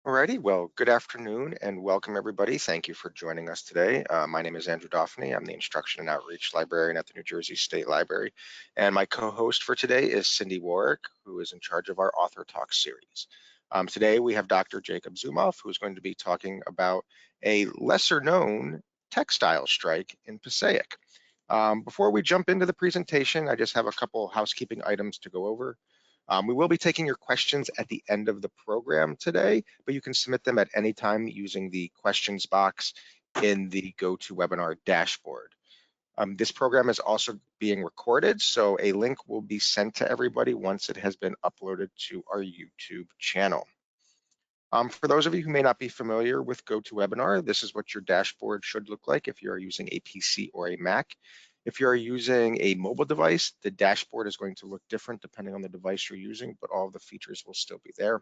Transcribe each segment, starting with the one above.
Alrighty, well, good afternoon and welcome everybody. Thank you for joining us today. My name is Andrew Daphne. I'm the Instruction and Outreach Librarian at the New Jersey State Library. And my co-host for today is Cindy Warwick, who is in charge of our Author Talk series. Today we have Dr. Jacob Zumoff, who is going to be talking about a lesser known textile strike in Passaic. Before we jump into the presentation, I just have a couple housekeeping items to go over. We will be taking your questions at the end of the program today, but you can submit them at any time using the questions box in the GoToWebinar dashboard. This program is also being recorded, so a link will be sent to everybody once it has been uploaded to our YouTube channel. For those of you who may not be familiar with GoToWebinar, this is what your dashboard should look like if you're using a PC or a Mac. If you're using a mobile device, the dashboard is going to look different depending on the device you're using, but all of the features will still be there.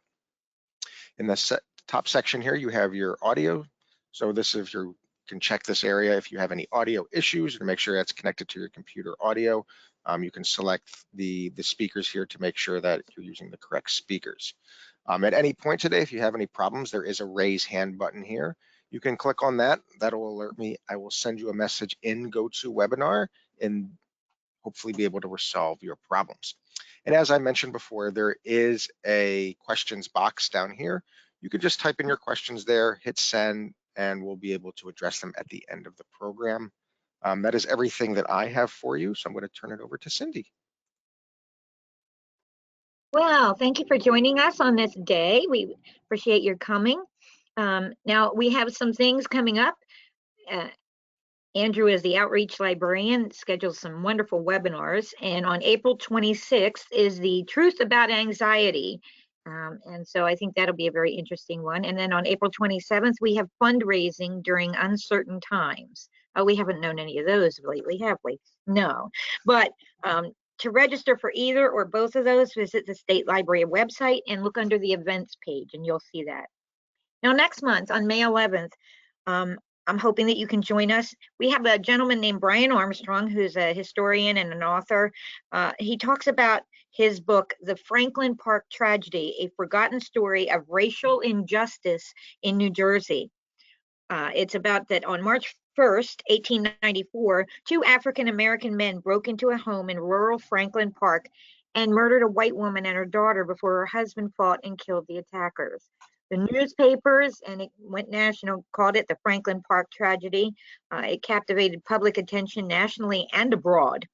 In the top section here, you have your audio. So this is you can check this area if you have any audio issues to make sure that's connected to your computer audio. You can select the speakers here to make sure that you're using the correct speakers. At any point today, if you have any problems, there is a raise hand button here. You can click on that. That'll alert me. I will send you a message in GoToWebinar and hopefully be able to resolve your problems. And as I mentioned before, there is a questions box down here. You could just type in your questions there, hit send, and we'll be able to address them at the end of the program. That is everything that I have for you. So I'm going to turn it over to Cindy. Well, thank you for joining us on this day. We appreciate your coming. Now, we have some things coming up. Andrew is the outreach librarian, schedules some wonderful webinars. And on April 26th is the Truth About Anxiety. And so I think that'll be a very interesting one. And then on April 27th, we have fundraising during uncertain times. Oh, we haven't known any of those lately, have we? No. But to register for either or both of those, visit the State Library website and look under the events page, and you'll see that. Now, next month on May 11th, I'm hoping that you can join us. We have a gentleman named Brian Armstrong, who's a historian and an author. He talks about his book, The Franklin Park Tragedy, a forgotten story of racial injustice in New Jersey. It's about that on March 1st, 1894, two African-American men broke into a home in rural Franklin Park and murdered a white woman and her daughter before her husband fought and killed the attackers. The newspapers, and it went national, called it the Franklin Park tragedy. It captivated public attention nationally and abroad.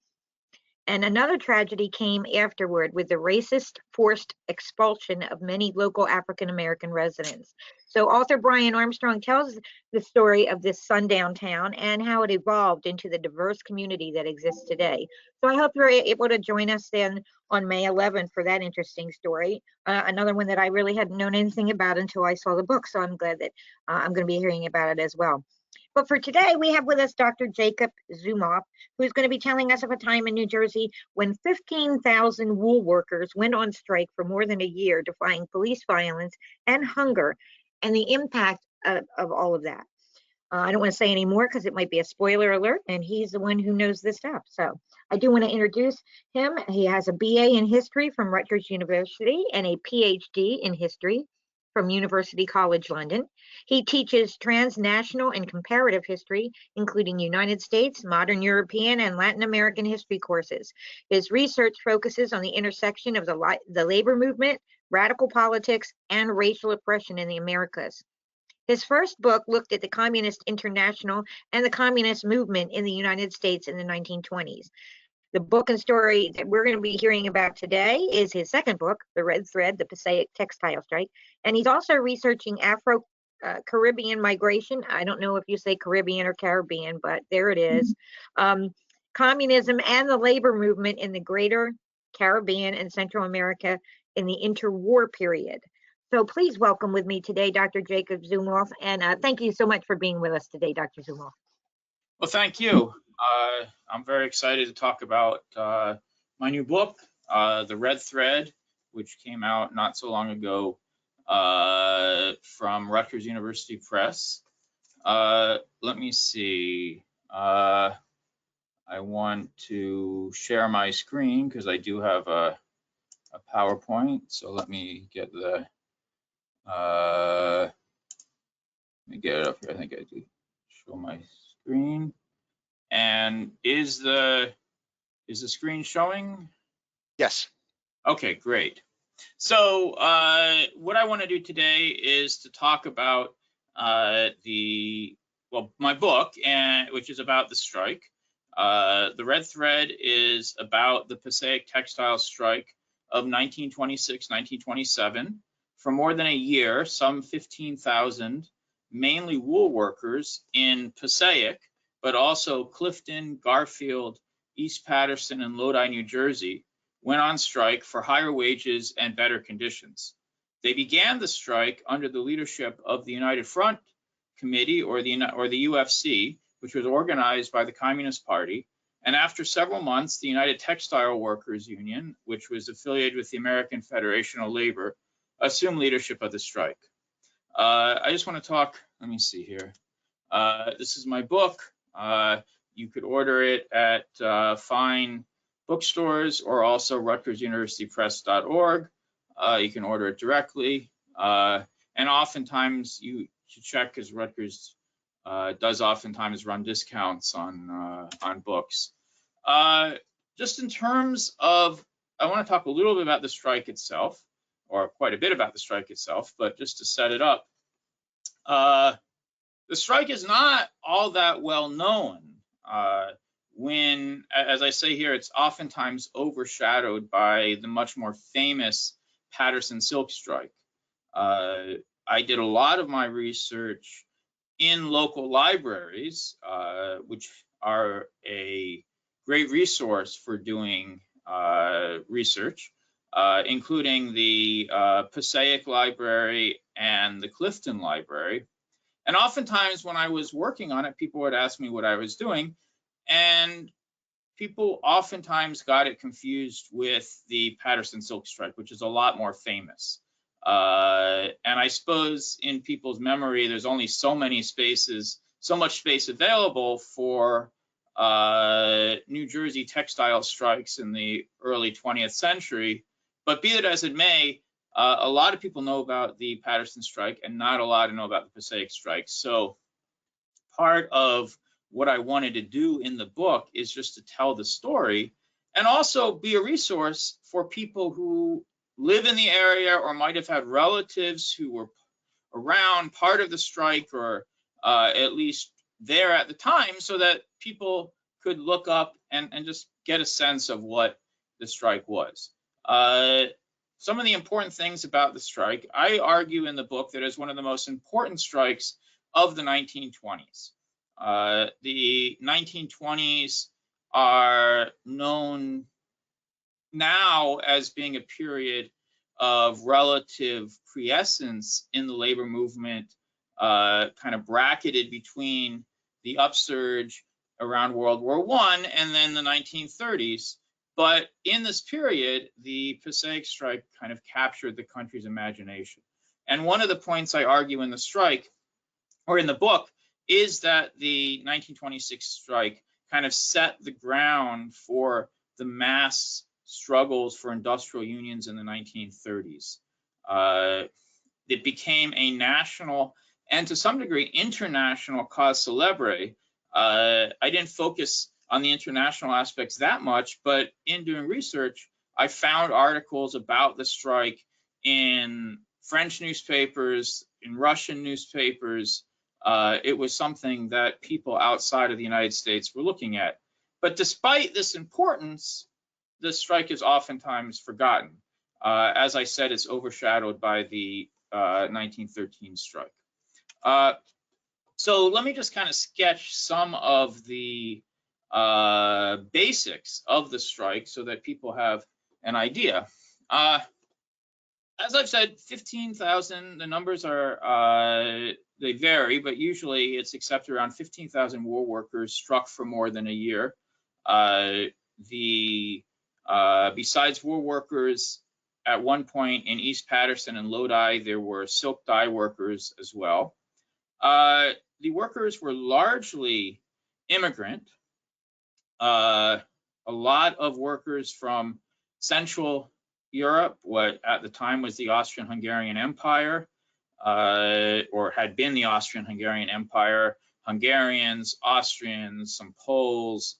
And another tragedy came afterward with the racist forced expulsion of many local African-American residents. So author Brian Armstrong tells the story of this sundown town and how it evolved into the diverse community that exists today. So I hope you're able to join us then on May 11th for that interesting story. Another one that I really hadn't known anything about until I saw the book. So I'm glad that I'm going to be hearing about it as well. But for today, we have with us Dr. Jacob Zumoff, who's going to be telling us of a time in New Jersey when 15,000 wool workers went on strike for more than a year, defying police violence and hunger, and the impact of all of that. I don't want to say any more because it might be a spoiler alert, and he's the one who knows this stuff. So I do want to introduce him. He has a BA in history from Rutgers University and a PhD in history from University College London. He teaches transnational and comparative history, including United States, modern European, and Latin American history courses. His research focuses on the intersection of the labor movement, radical politics, and racial oppression in the Americas. His first book looked at the Communist International and the communist movement in the United States in the 1920s. The book and story that we're going to be hearing about today is his second book, The Red Thread, the Passaic Textile Strike. And he's also researching Afro-Caribbean migration. I don't know if you say Caribbean or Caribbean, but there it is. Communism and the labor movement in the greater Caribbean and Central America in the interwar period. So please welcome with me today, Dr. Jacob Zumoff. And thank you so much for being with us today, Dr. Zumoff. Well, thank you. I'm very excited to talk about my new book, The Red Thread, which came out not so long ago from Rutgers University Press. Let me see. I want to share my screen because I do have a PowerPoint. So let me get the Let me get it up here. I think I do show my screen. And is the screen showing? Yes. Okay, great. So what I want to do today is to talk about my book, which is about the strike. The red thread is about the Passaic Textile strike of 1926-1927. For more than a year, some 15,000, mainly wool workers in Passaic, but also Clifton, Garfield, East Patterson, and Lodi, New Jersey, went on strike for higher wages and better conditions. They began the strike under the leadership of the United Front Committee, or the UFC, which was organized by the Communist Party. And after several months, the United Textile Workers Union, which was affiliated with the American Federation of Labor, assumed leadership of the strike. I just want to talk, let me see here. This is my book. You could order it at fine bookstores or also RutgersUniversityPress.org. You can order it directly. And oftentimes you should check, because Rutgers does oftentimes run discounts on books. Just in terms of, I want to talk a little bit about the strike itself, or quite a bit about the strike itself, but just to set it up, the strike is not all that well known. When, as I say here, it's oftentimes overshadowed by the much more famous Patterson silk strike. I did a lot of my research in local libraries, which are a great resource for doing research, including the Passaic Library and the Clifton Library. And oftentimes when I was working on it, people would ask me what I was doing, and people oftentimes got it confused with the Patterson silk strike, which is a lot more famous. And I suppose in people's memory, there's only so much space available for New Jersey textile strikes in the early 20th century. But be it as it may, a lot of people know about the Patterson strike and not a lot know about the Passaic strike. So part of what I wanted to do in the book is just to tell the story and also be a resource for people who live in the area or might have had relatives who were around part of the strike, or at least there at the time, so that people could look up and just get a sense of what the strike was. Some of the important things about the strike, I argue in the book that is one of the most important strikes of the 1920s. The 1920s are known now as being a period of relative quiescence in the labor movement, kind of bracketed between the upsurge around World War I and then the 1930s. But in this period, the Passaic strike kind of captured the country's imagination. And one of the points I argue in the strike, or in the book, is that the 1926 strike kind of set the ground for the mass struggles for industrial unions in the 1930s. It became a national and to some degree international cause célèbre. I didn't focus on the international aspects that much, but in doing research, I found articles about the strike in French newspapers, in Russian newspapers. It was something that people outside of the United States were looking at. But despite this importance, the strike is oftentimes forgotten. As I said, it's overshadowed by the 1913 strike. So let me just kind of sketch some of the basics of the strike so that people have an idea. As I've said, 15,000, the numbers are, they vary, but usually it's accepted around 15,000 wool workers struck for more than a year. Besides wool workers, at one point in East Patterson and Lodi, there were silk dye workers as well. The workers were largely immigrant. A lot of workers from Central Europe, what at the time was the Austrian-Hungarian Empire, or had been the Austrian-Hungarian Empire. Hungarians, Austrians, some Poles,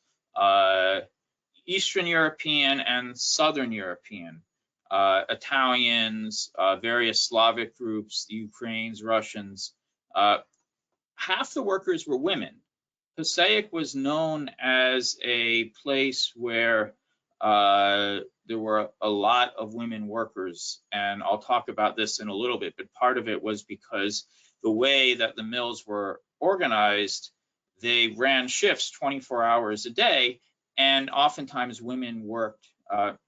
Eastern European and Southern European, Italians, various Slavic groups, the Ukrainians, Russians. Half the workers were women. Passaic was known as a place where there were a lot of women workers, and I'll talk about this in a little bit, but part of it was because the way that the mills were organized, they ran shifts 24 hours a day, and oftentimes women worked,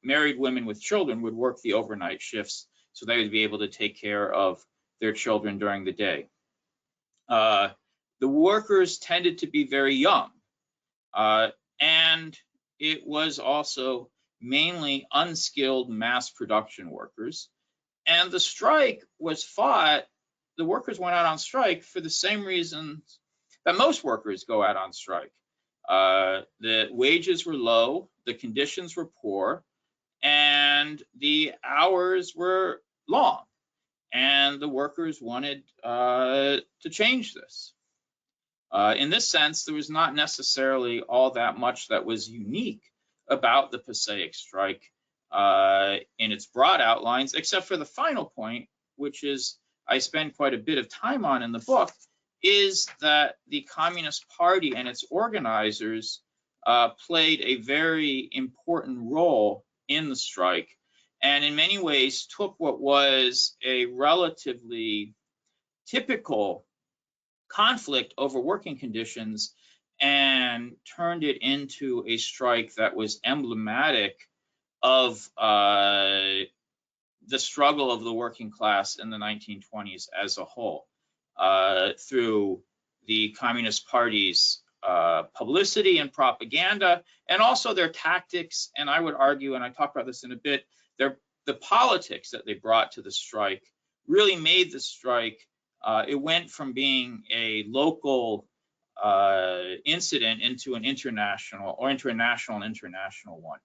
married women with children would work the overnight shifts, so they would be able to take care of their children during the day. The workers tended to be very young, and it was also mainly unskilled mass production workers. And the strike was fought, the workers went out on strike for the same reasons that most workers go out on strike. The wages were low, the conditions were poor, and the hours were long. And the workers wanted to change this. In this sense, there was not necessarily all that much that was unique about the Passaic strike in its broad outlines, except for the final point, which is I spend quite a bit of time on in the book, is that the Communist Party and its organizers played a very important role in the strike, and in many ways took what was a relatively typical conflict over working conditions and turned it into a strike that was emblematic of the struggle of the working class in the 1920s as a whole, through the Communist Party's publicity and propaganda, and also their tactics, and I would argue, and I talk about this in a bit, the politics that they brought to the strike really made the strike. It went from being a local incident into an international, or into a national and international one.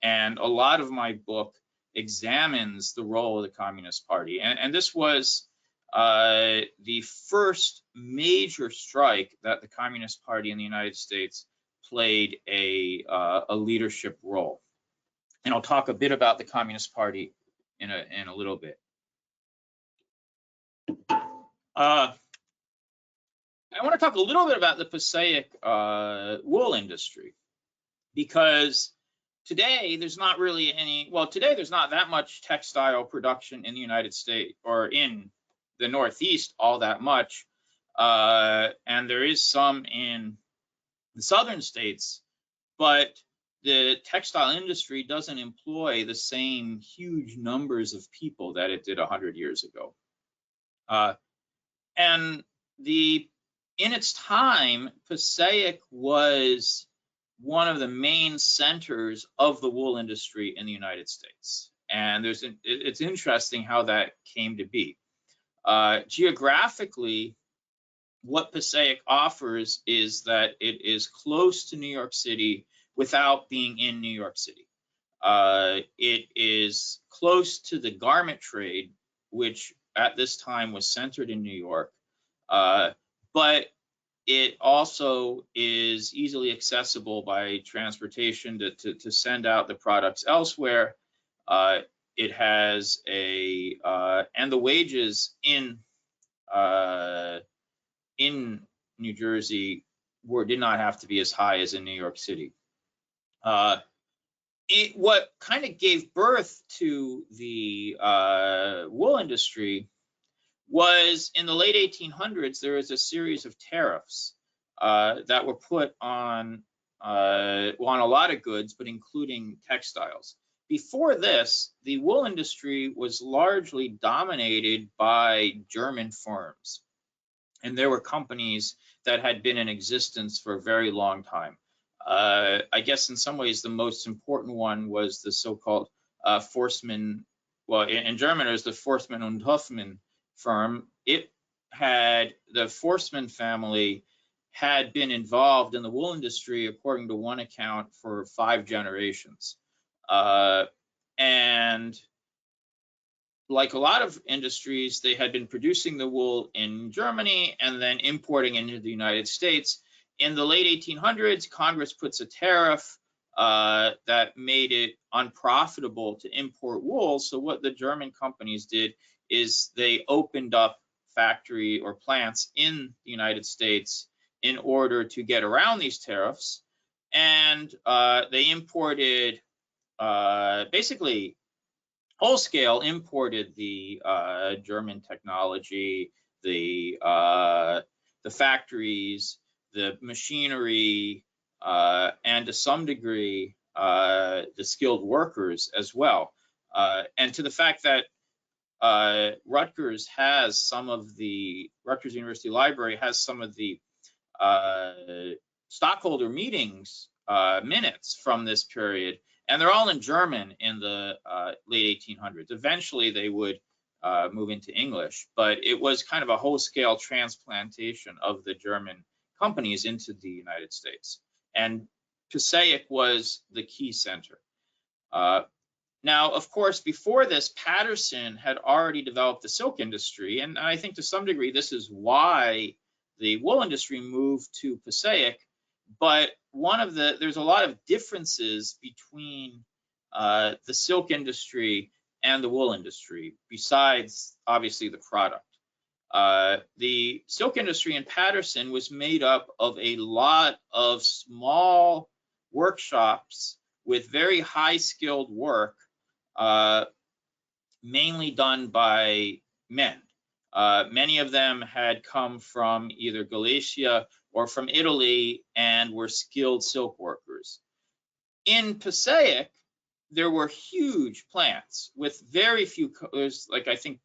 And a lot of my book examines the role of the Communist Party. And this was the first major strike that the Communist Party in the United States played a leadership role. And I'll talk a bit about the Communist Party in a little bit. I want to talk a little bit about the Passaic wool industry, because today there's not really any, well, today there's not that much textile production in the United States or in the Northeast all that much. And there is some in the southern states, but the textile industry doesn't employ the same huge numbers of people that it did 100 years ago. And in its time, Passaic was one of the main centers of the wool industry in the United States. And it's interesting how that came to be. Geographically, what Passaic offers is that it is close to New York City without being in New York City. It is close to the garment trade, which at this time was centered in New York, but it also is easily accessible by transportation to send out the products elsewhere. It has and the wages in New Jersey did not have to be as high as in New York City. What kind of gave birth to the wool industry was in the late 1800s, there was a series of tariffs that were put on a lot of goods, but including textiles. Before this, the wool industry was largely dominated by German firms. And there were companies that had been in existence for a very long time. I guess in some ways, the most important one was the so-called Forceman. Well, in German, it was the Forceman und Hoffmann firm. The Forceman family had been involved in the wool industry, according to one account, for 5 generations. And like a lot of industries, they had been producing the wool in Germany and then importing into the United States. In the late 1800s, Congress puts a tariff that made it unprofitable to import wool. So what the German companies did is they opened up factory or plants in the United States in order to get around these tariffs. And they imported, basically whole scale imported the German technology, the factories, the machinery, and to some degree, the skilled workers as well. And to the fact that Rutgers University Library has some of the stockholder meetings minutes from this period, and they're all in German in the late 1800s. Eventually, they would move into English, but it was kind of a whole-scale transplantation of the German companies into the United States. And Passaic was the key center. Now, of course, before this, Patterson had already developed the silk industry, and I think to some degree this is why the wool industry moved to Passaic. But there's a lot of differences between the silk industry and the wool industry, besides obviously the product. The silk industry in Patterson was made up of a lot of small workshops with very high skilled work, mainly done by men. Many of them had come from either Galicia or from Italy and were skilled silk workers. In Passaic, there were huge plants with very few, there's like I think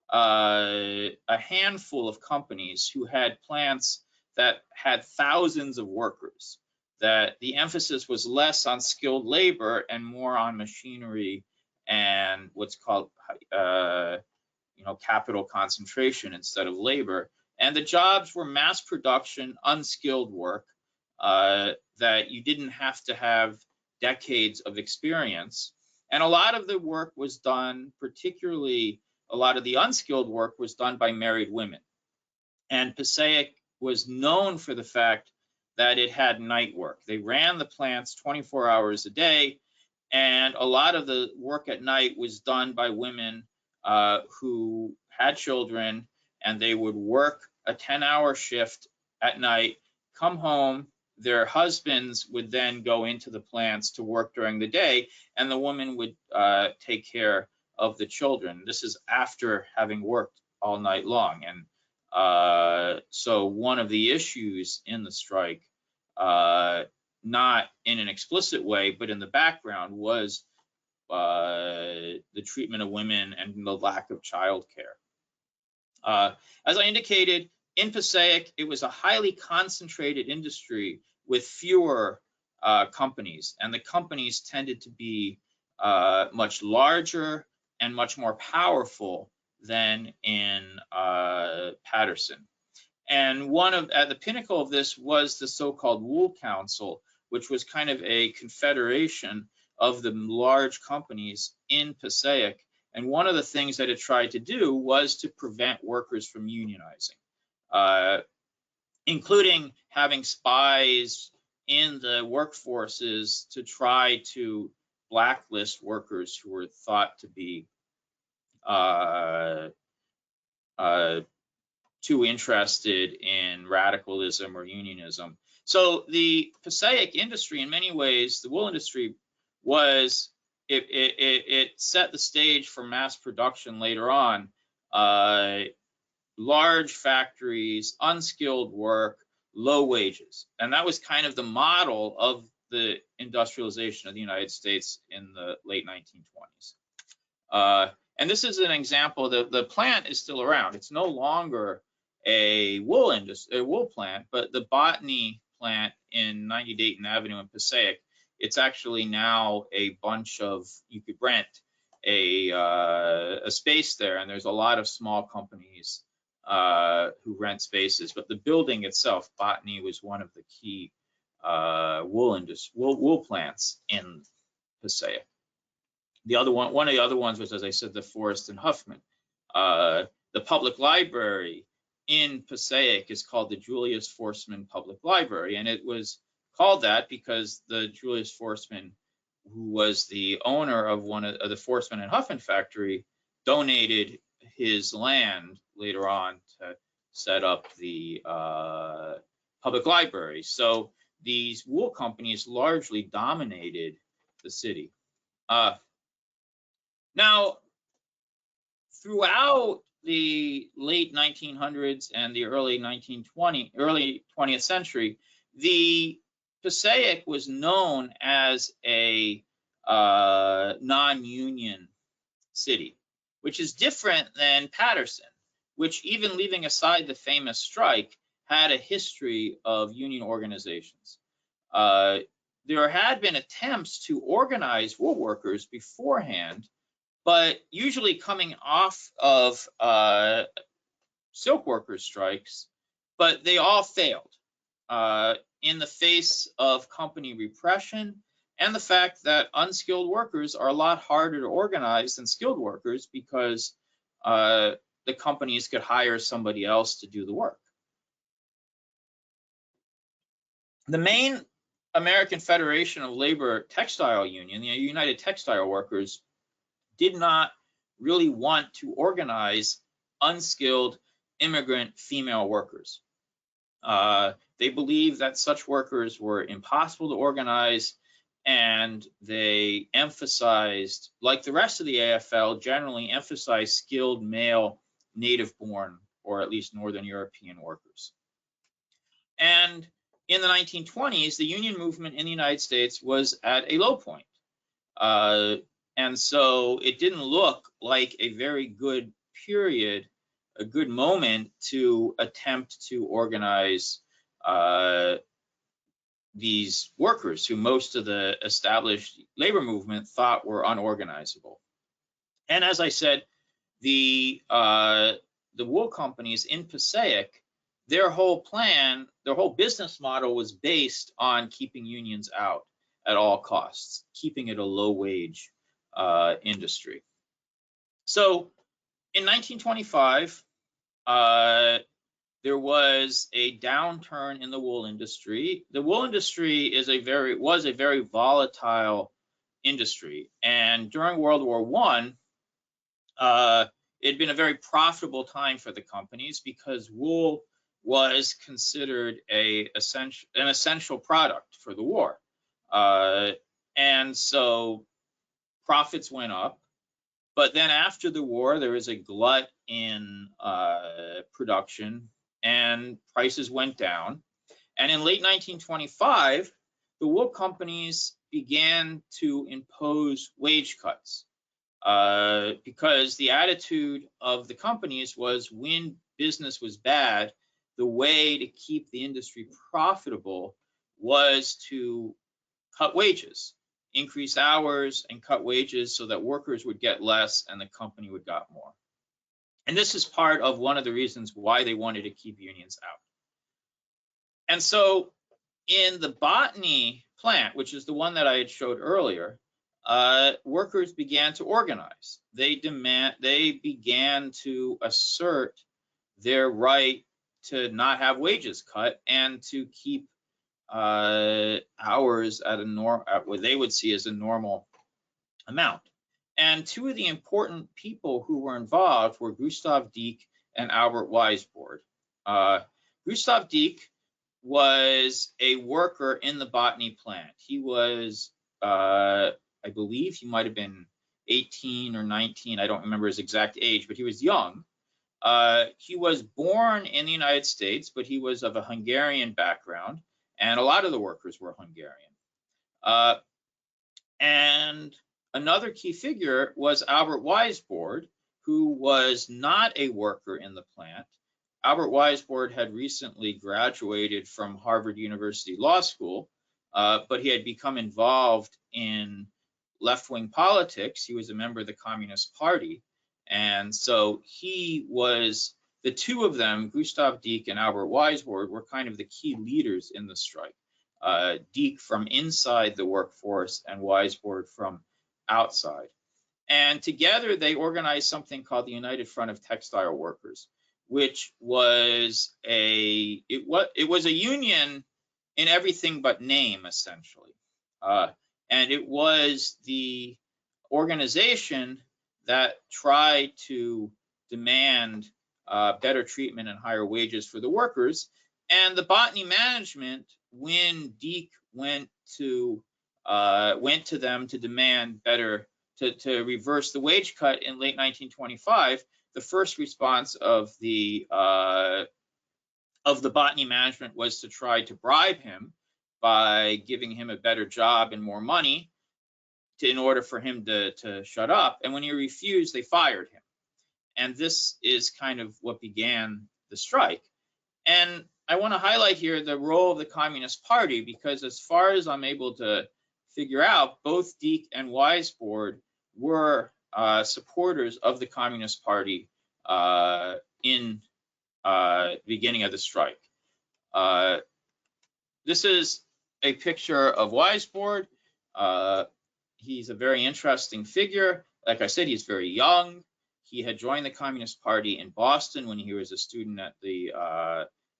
a handful of companies who had plants that had thousands of workers, that the emphasis was less on skilled labor and more on machinery and what's called capital concentration instead of labor. And the jobs were mass production, unskilled work that you didn't have to have decades of experience. And a lot of the work was done, particularly a lot of the unskilled work was done by married women. And Passaic was known for the fact that it had night work. They ran the plants 24 hours a day, and a lot of the work at night was done by women who had children, and they would work a 10-hour shift at night, come home, their husbands would then go into the plants to work during the day, and the woman would take care of the children. This is after having worked all night long. And so one of the issues in the strike, not in an explicit way, but in the background, was the treatment of women and the lack of childcare. As I indicated, in Passaic, it was a highly concentrated industry with fewer companies, and the companies tended to be much larger and much more powerful than in Patterson. And at the pinnacle of this was the so-called Wool Council, which was kind of a confederation of the large companies in Passaic. And one of the things that it tried to do was to prevent workers from unionizing, including having spies in the workforces to try to blacklist workers who were thought to be too interested in radicalism or unionism. So the Passaic industry, in many ways, the wool industry, it set the stage for mass production later on. Large factories, unskilled work, low wages. And that was kind of the model of the industrialization of the United States in the late 1920s. And this is an example. The plant is still around. It's no longer a wool plant, but the botany plant in 90 Dayton Avenue in Passaic, it's actually now a bunch of, you could rent a space there, and there's a lot of small companies who rent spaces. But the building itself, botany, was one of the key wool plants in Passaic. one of the other ones was, as I said, the Forrest and Huffman. The public library in Passaic is called the Julius Forceman Public Library, and it was called that because the Julius Forceman, who was the owner of one of the Forceman and Huffman factory, donated his land later on to set up the public library. So these wool companies largely dominated the city. Now, throughout the late 1900s and the early 20th century, the Passaic was known as a non-union city, which is different than Patterson, which, even leaving aside the famous strike, had a history of union organizations. There had been attempts to organize wool workers beforehand, but usually coming off of silk workers strikes, but they all failed in the face of company repression and the fact that unskilled workers are a lot harder to organize than skilled workers because the companies could hire somebody else to do the work. The main American Federation of Labor Textile Union, the United Textile Workers, did not really want to organize unskilled immigrant female workers. They believed that such workers were impossible to organize, and they emphasized, like the rest of the AFL, generally emphasized skilled male native-born or at least Northern European workers. And in the 1920s, the union movement in the United States was at a low point. And so it didn't look like a very good period, a good moment to attempt to organize these workers who most of the established labor movement thought were unorganizable. And as I said, the wool companies in Passaic, their whole plan, their whole business model was based on keeping unions out at all costs, keeping it a low wage industry. So in 1925, there was a downturn in the wool industry. The wool industry was a very volatile industry, and during World War I, it had been a very profitable time for the companies because wool was considered an essential product for the war, and so profits went up. But then after the war, there was a glut in production and prices went down. And in late 1925, the wool companies began to impose wage cuts because the attitude of the companies was, when business was bad, the way to keep the industry profitable was to cut wages, increase hours and cut wages so that workers would get less and the company would get more. And this is part of one of the reasons why they wanted to keep unions out. And so in the botany plant, which is the one that I had showed earlier, workers began to organize. They began to assert their right to not have wages cut and to keep hours at what they would see as a normal amount. And two of the important people who were involved were Gustav Dieck and Albert Weisbord. Gustav Dieck was a worker in the botany plant. He was, I believe he might have been 18 or 19. I don't remember his exact age, but he was young. He was born in the United States, but he was of a Hungarian background, and a lot of the workers were Hungarian. And another key figure was Albert Weisbord, who was not a worker in the plant. Albert Weisbord had recently graduated from Harvard University Law School, but he had become involved in left-wing politics. He was a member of the Communist Party. And so the two of them, Gustav Dieck and Albert Weisbord, were kind of the key leaders in the strike. Dieck from inside the workforce and Weisbord from outside. And together they organized something called the United Front of Textile Workers, which was a union in everything but name, essentially. And it was the organization that tried to demand better treatment and higher wages for the workers. And the botany management, when Deek went to them to demand better, to reverse the wage cut in late 1925, the first response of the botany management was to try to bribe him by giving him a better job and more money in order for him to shut up. And when he refused, they fired him. And this is kind of what began the strike. And I want to highlight here the role of the Communist Party, because as far as I'm able to figure out, both Deek and Weisbord were supporters of the Communist Party in the beginning of the strike. This is a picture of Weisbord. He's a very interesting figure. Like I said, he's very young. He had joined the Communist Party in Boston when he was a student at the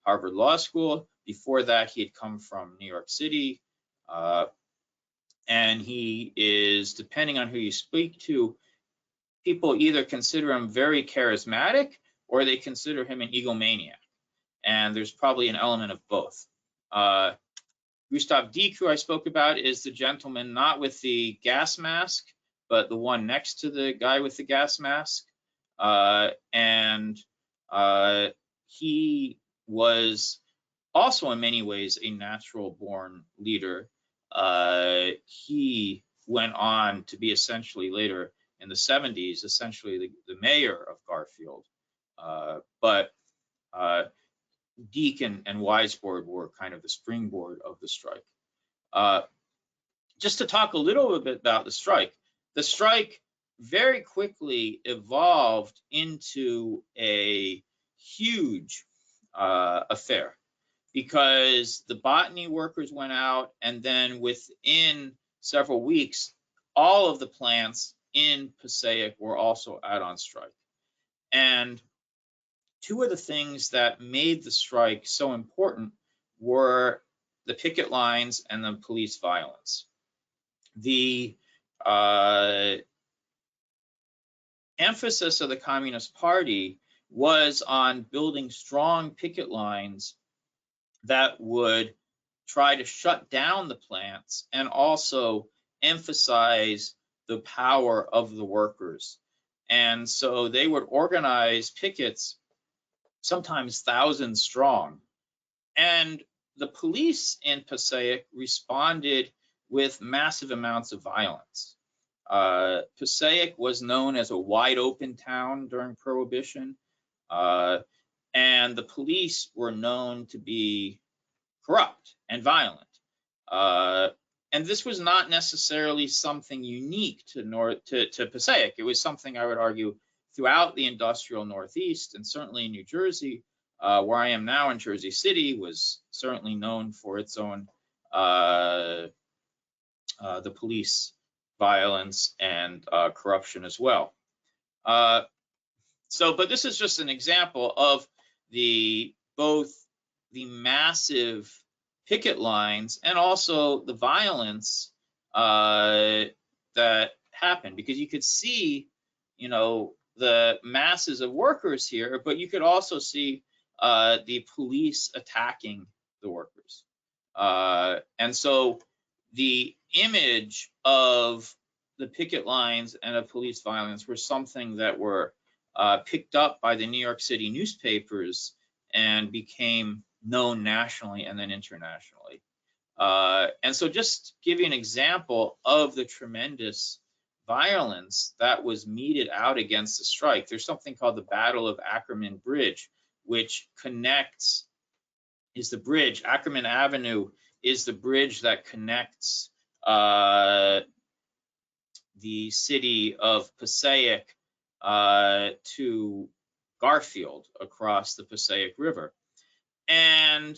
Harvard Law School. Before that, he had come from New York City. And he is, depending on who you speak to, people either consider him very charismatic or they consider him an egomaniac. And there's probably an element of both. Gustav Deek, who I spoke about, is the gentleman not with the gas mask, but the one next to the guy with the gas mask. He was also in many ways a natural-born leader. He went on to be essentially later in the 70s, essentially the mayor of Garfield. But Deek and Weisbord were kind of the springboard of the strike. Just to talk a little bit about the strike very quickly evolved into a huge affair, because the botany workers went out, and then within several weeks, all of the plants in Passaic were also out on strike. And two of the things that made the strike so important were the picket lines and the police violence. The emphasis of the Communist Party was on building strong picket lines that would try to shut down the plants and also emphasize the power of the workers. And so they would organize pickets, sometimes thousands strong. And the police in Passaic responded with massive amounts of violence. Passaic was known as a wide open town during Prohibition, and the police were known to be corrupt and violent. And this was not necessarily something unique to Passaic. It was something, I would argue, throughout the industrial Northeast, and certainly in New Jersey, where I am now in Jersey City, was certainly known for its own the police violence and corruption as well. But this is just an example of both the massive picket lines and also the violence that happened, because you could see, the masses of workers here, but you could also see the police attacking the workers. And so the image of the picket lines and of police violence were something that were picked up by the New York City newspapers and became known nationally and then internationally. And so just give you an example of the tremendous violence that was meted out against the strike. There's something called the Battle of Ackerman Bridge, which is the bridge. Ackerman Avenue is the bridge that connects the city of Passaic to Garfield across the Passaic River. And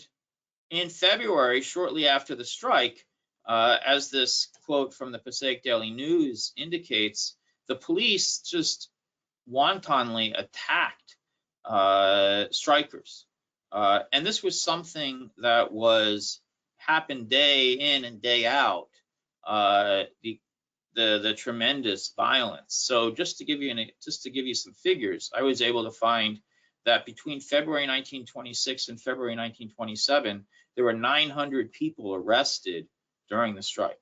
in February, shortly after the strike, as this quote from the Passaic Daily News indicates, the police just wantonly attacked strikers. And this was something that happened day in and day out, the tremendous violence. So just to give you some figures, I was able to find that between February 1926 and February 1927, there were 900 people arrested during the strike.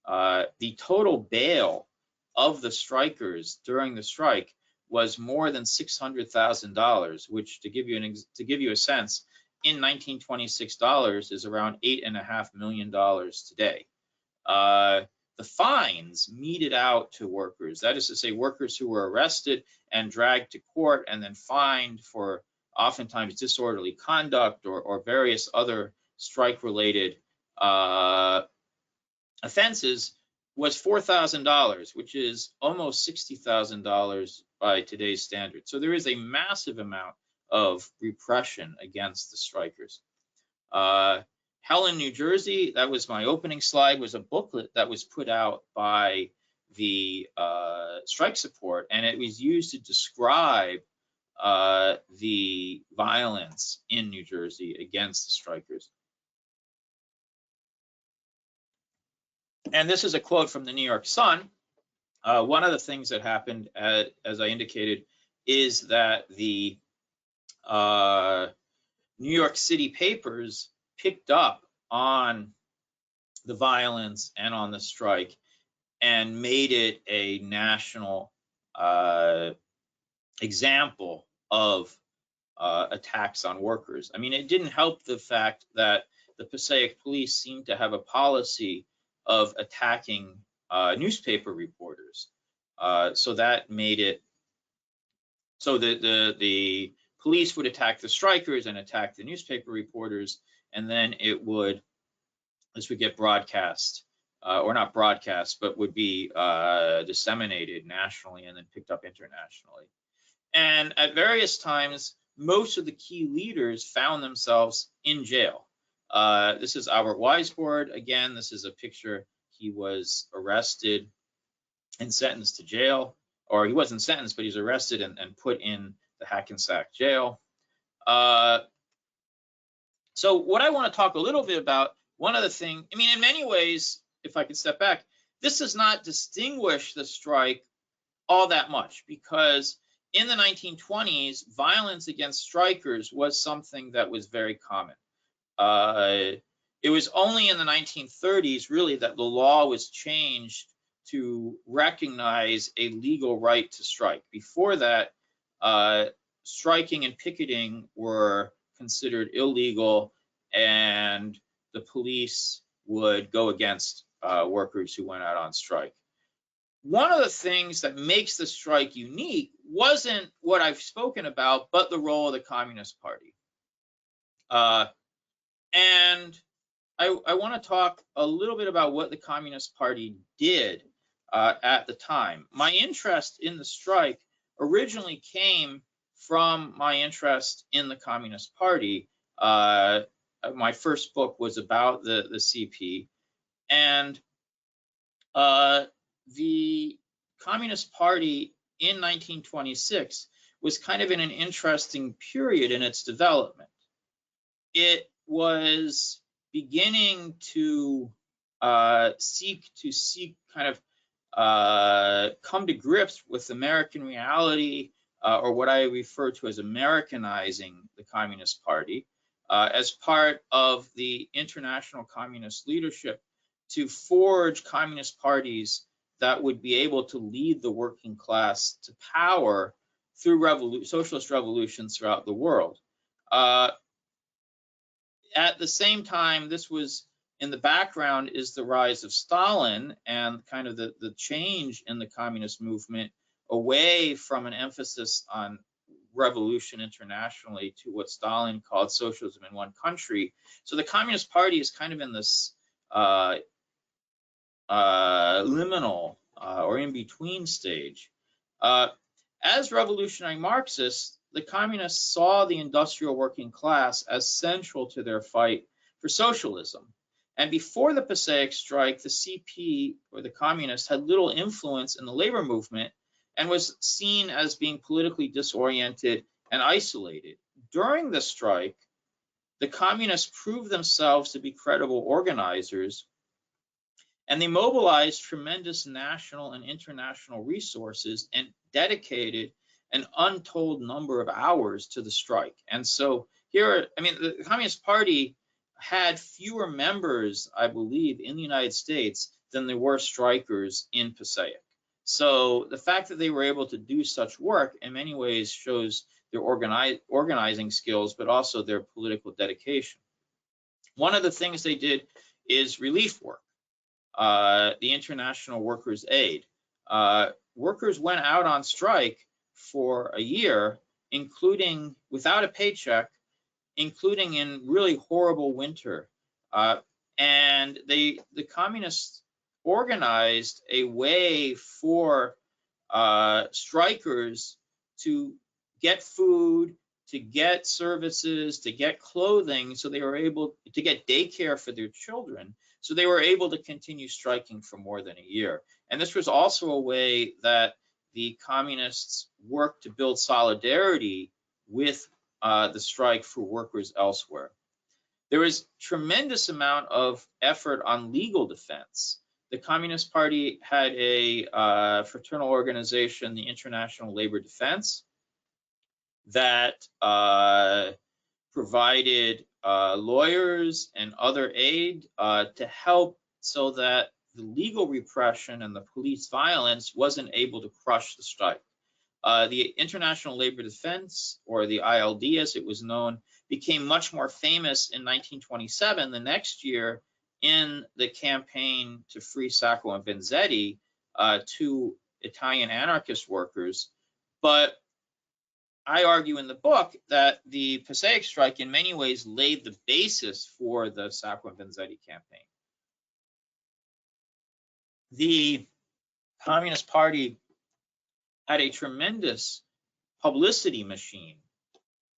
The total bail of the strikers during the strike was more than $600,000, which, to give you a sense, in 1926 dollars is around $8.5 million today. The fines meted out to workers, that is to say, workers who were arrested and dragged to court and then fined for oftentimes disorderly conduct or various other strike-related offenses, was $4,000, which is almost $60,000 by today's standards. So there is a massive amount of repression against the strikers. Helen, New Jersey, that was my opening slide, was a booklet that was put out by the strike support, and it was used to describe the violence in New Jersey against the strikers. And this is a quote from the New York Sun. One of the things that happened, as I indicated, is that the New York City papers picked up on the violence and on the strike and made it a national example of attacks on workers. I mean, it didn't help the fact that the Passaic police seemed to have a policy of attacking newspaper reporters. So that made it so that the police would attack the strikers and attack the newspaper reporters, and then this would get broadcast, or not broadcast, but would be disseminated nationally and then picked up internationally. And at various times, most of the key leaders found themselves in jail. This is Albert Weisbord. Again, this is a picture. He was arrested and sentenced to jail, or he wasn't sentenced, but he's arrested and put in the Hackensack jail. So what I want to talk a little bit about, one of the things, I mean, in many ways, if I could step back, this does not distinguish the strike all that much, because in the 1920s, violence against strikers was something that was very common. It was only in the 1930s, really, that the law was changed to recognize a legal right to strike. Before that, striking and picketing were considered illegal, and the police would go against workers who went out on strike. One of the things that makes the strike unique wasn't what I've spoken about, but the role of the Communist Party. And I want to talk a little bit about what the Communist Party did at the time. My interest in the strike originally came from my interest in the Communist Party. My first book was about the CP, and the Communist Party in 1926 was kind of in an interesting period in its development. It was beginning to seek kind of come to grips with American reality, or what I refer to as Americanizing the Communist Party, as part of the international communist leadership to forge communist parties that would be able to lead the working class to power through socialist revolutions throughout the world. At the same time, this was in the background is the rise of Stalin and kind of the change in the communist movement away from an emphasis on revolution internationally to what Stalin called socialism in one country. So the Communist Party is kind of in this liminal or in-between stage. As revolutionary Marxists, the communists saw the industrial working class as central to their fight for socialism. And before the Passaic strike, the CP, or the communists, had little influence in the labor movement and was seen as being politically disoriented and isolated. During the strike, the communists proved themselves to be credible organizers, and they mobilized tremendous national and international resources and dedicated an untold number of hours to the strike. And so here, I mean, the Communist Party had fewer members, I believe, in the United States than there were strikers in Passaic. So the fact that they were able to do such work in many ways shows their organizing skills, but also their political dedication. One of the things they did is relief work. The International Workers' Aid. Workers went out on strike for a year, including without a paycheck, including in really horrible winter. And the communists organized a way for strikers to get food, to get services, to get clothing, so they were able to get daycare for their children. So they were able to continue striking for more than a year. And this was also a way that the communists worked to build solidarity with the strike for workers elsewhere. There was tremendous amount of effort on legal defense. The Communist Party had a fraternal organization, the International Labor Defense, that provided lawyers and other aid to help so that the legal repression and the police violence wasn't able to crush the strike. The International Labor Defense, or the ILD as it was known, became much more famous in 1927, the next year, in the campaign to free Sacco and Vanzetti, two Italian anarchist workers. But I argue in the book that the Passaic strike in many ways laid the basis for the Sacco and Vanzetti campaign. The Communist Party had a tremendous publicity machine.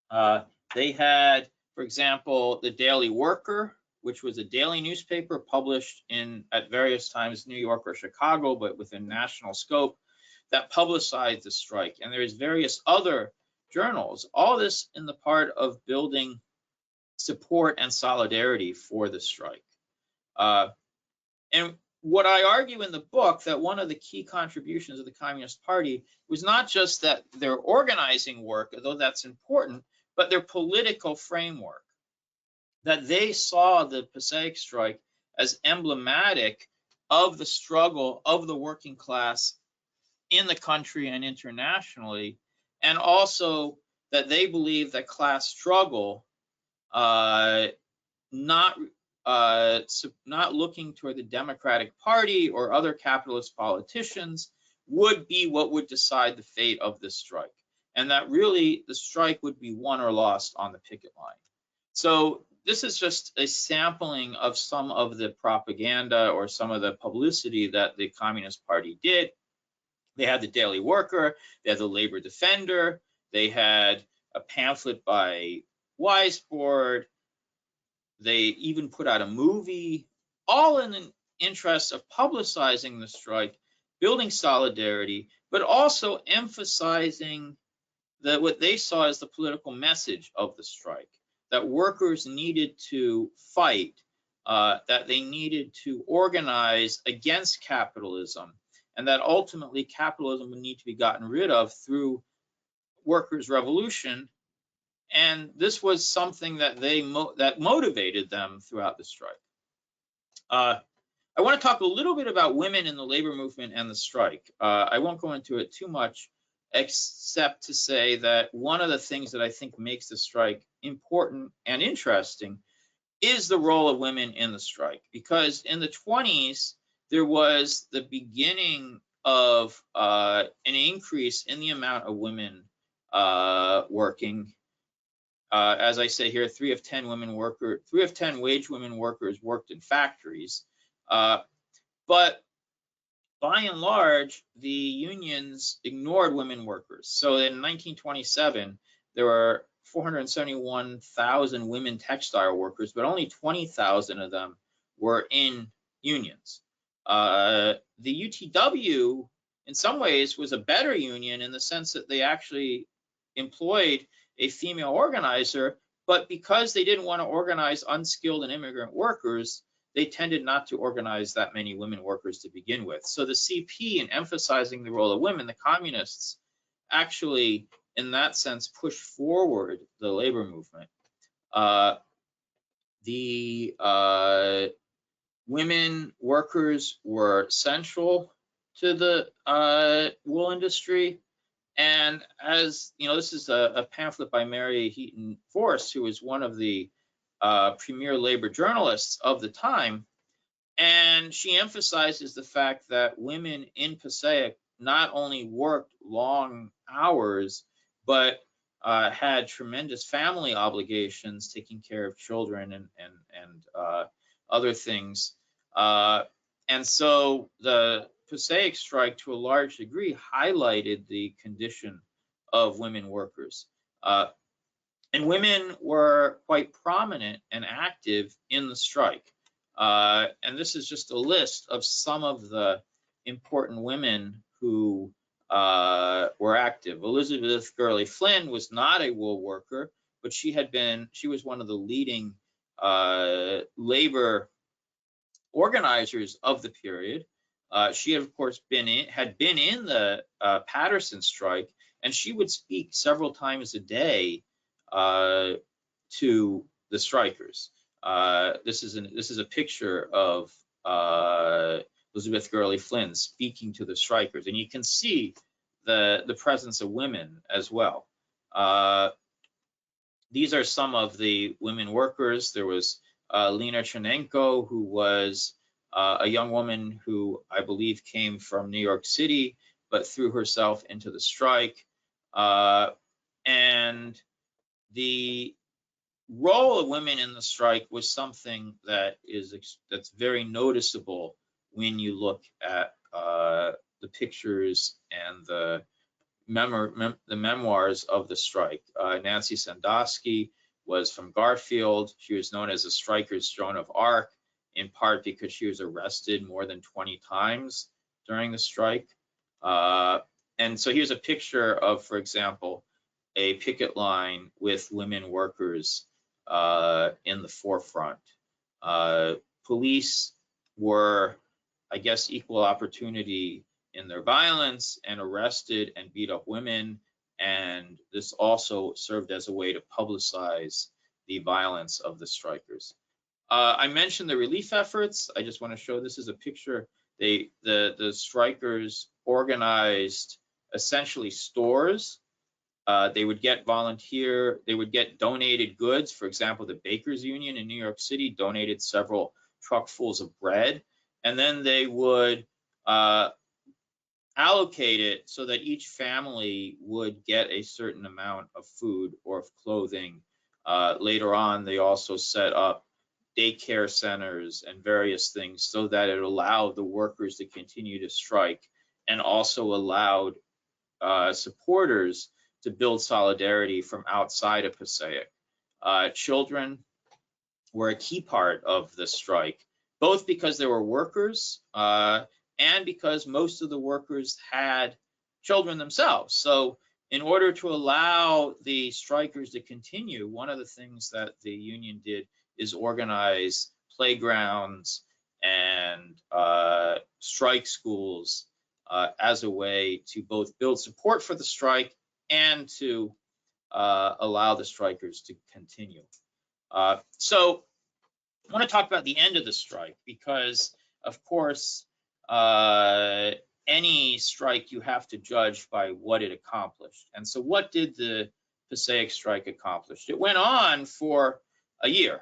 They had, for example, the Daily Worker, which was a daily newspaper published at various times New York or Chicago, but within national scope, that publicized the strike. And there's various other journals, all this in the part of building support and solidarity for the strike. And what I argue in the book, that one of the key contributions of the Communist Party was not just that their organizing work, although that's important, but their political framework, that they saw the Passaic strike as emblematic of the struggle of the working class in the country and internationally, and also that they believe that class struggle, not looking toward the Democratic Party or other capitalist politicians, would be what would decide the fate of this strike, and that really the strike would be won or lost on the picket line. So this is just a sampling of some of the propaganda or some of the publicity that the Communist Party did. They had the Daily Worker, they had the Labor Defender, they had a pamphlet by Weisbord, they even put out a movie, all in the interest of publicizing the strike, building solidarity, but also emphasizing that what they saw as the political message of the strike, that workers needed to fight, that they needed to organize against capitalism, and that ultimately capitalism would need to be gotten rid of through workers' revolution. And this was something that that motivated them throughout the strike. I want to talk a little bit about women in the labor movement and the strike. I won't go into it too much, except to say that one of the things that I think makes the strike important and interesting is the role of women in the strike. Because in the 20s, there was the beginning of an increase in the amount of women working. As I say here, 3 of 10 wage women workers worked in factories. But by and large, the unions ignored women workers. So in 1927, there were 471,000 women textile workers, but only 20,000 of them were in unions. The UTW, in some ways, was a better union in the sense that they actually employed a female organizer, but because they didn't want to organize unskilled and immigrant workers, they tended not to organize that many women workers to begin with. So the CP, in emphasizing the role of women, the communists actually, in that sense, pushed forward the labor movement. The women workers were central to the wool industry. And as you know, this is a pamphlet by Mary Heaton Force, who was one of the premier labor journalists of the time. And she emphasizes the fact that women in Passaic not only worked long hours, but had tremendous family obligations, taking care of children and other things. And so the Passaic strike, to a large degree, highlighted the condition of women workers. And women were quite prominent and active in the strike. And this is just a list of some of the important women who were active. Elizabeth Gurley Flynn was not a wool worker, but she was one of the leading labor organizers of the period. She had, of course, had been in the Patterson strike, and she would speak several times a day to the strikers. This is a picture of Elizabeth Gurley Flynn speaking to the strikers, and you can see the presence of women as well. These are some of the women workers. There was Lena Chernenko, who was a young woman who I believe came from New York City, but threw herself into the strike. And the role of women in the strike was something that's very noticeable when you look at the pictures and the memoirs of the strike. Nancy Sandowski was from Garfield. She was known as the striker's Joan of Arc, in part because she was arrested more than 20 times during the strike. And so here's a picture of, for example, a picket line with women workers in the forefront. Police were, I guess, equal opportunity in their violence and arrested and beat up women. And this also served as a way to publicize the violence of the strikers. I mentioned the relief efforts. I just want to show, this is a picture. The strikers organized essentially stores. They would get donated goods. For example, the Bakers Union in New York City donated several truckfuls of bread, and then they would allocate it so that each family would get a certain amount of food or of clothing. Later on, they also set up daycare centers and various things so that it allowed the workers to continue to strike, and also allowed supporters to build solidarity from outside of Passaic. Children were a key part of the strike, both because they were workers and because most of the workers had children themselves. So in order to allow the strikers to continue, one of the things that the union did is organize playgrounds and strike schools as a way to both build support for the strike and to allow the strikers to continue. So I want to talk about the end of the strike because, of course, any strike you have to judge by what it accomplished. And so what did the Passaic strike accomplish? It went on for a year.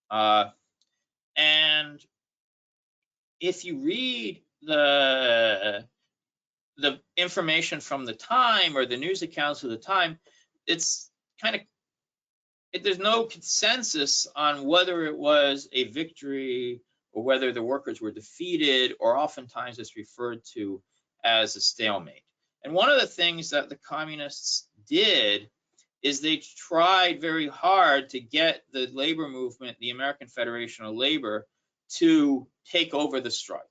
And if you read the information from the time or the news accounts of the time, it's kind of, there's no consensus on whether it was a victory or whether the workers were defeated, or oftentimes it's referred to as a stalemate. And one of the things that the communists did is they tried very hard to get the labor movement, the American Federation of Labor, to take over the strike.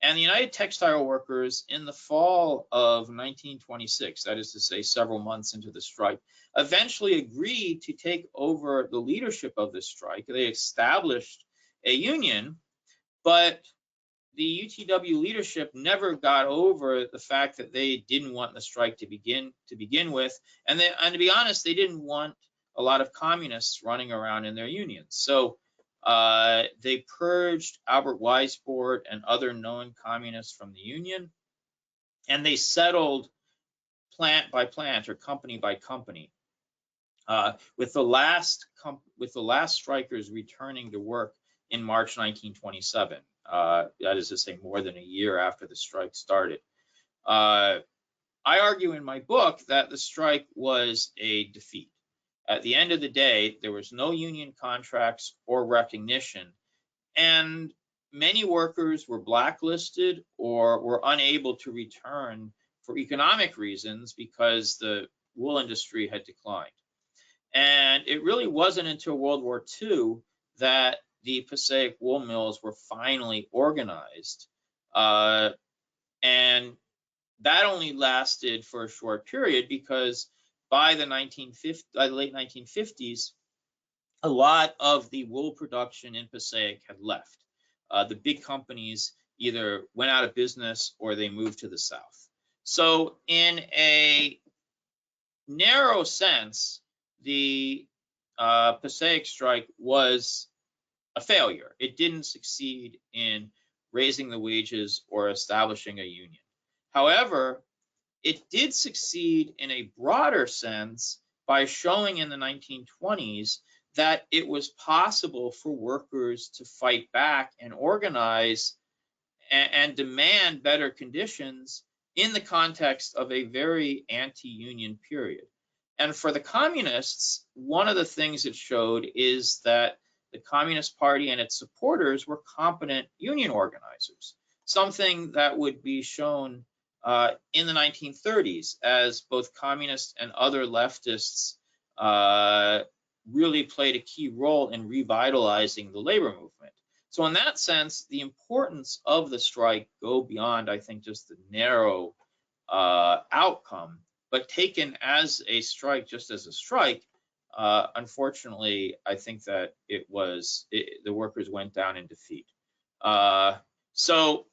And the United Textile Workers, in the fall of 1926, that is to say several months into the strike, eventually agreed to take over the leadership of the strike. They established a union, but the UTW leadership never got over the fact that they didn't want the strike to begin with, and to be honest, they didn't want a lot of communists running around in their unions. So they purged Albert Weisbord and other known communists from the union, and they settled plant by plant or company by company, with the last strikers returning to work in March 1927. That is to say, more than a year after the strike started. I argue in my book that the strike was a defeat. At the end of the day, there was no union contracts or recognition, and many workers were blacklisted or were unable to return for economic reasons because the wool industry had declined. And it really wasn't until World War II that the Passaic wool mills were finally organized. And that only lasted for a short period because by the late 1950s, a lot of the wool production in Passaic had left. The big companies either went out of business or they moved to the south. So in a narrow sense, the Passaic strike was a failure. It didn't succeed in raising the wages or establishing a union. However, it did succeed in a broader sense by showing in the 1920s that it was possible for workers to fight back and organize and demand better conditions in the context of a very anti-union period. And for the communists, one of the things it showed is that the Communist Party and its supporters were competent union organizers, something that would be shown in the 1930s as both communists and other leftists really played a key role in revitalizing the labor movement. So in that sense, the importance of the strike go beyond, I think, just the narrow outcome, but taken as a strike, just as a strike, unfortunately, I think that the workers went down in defeat. So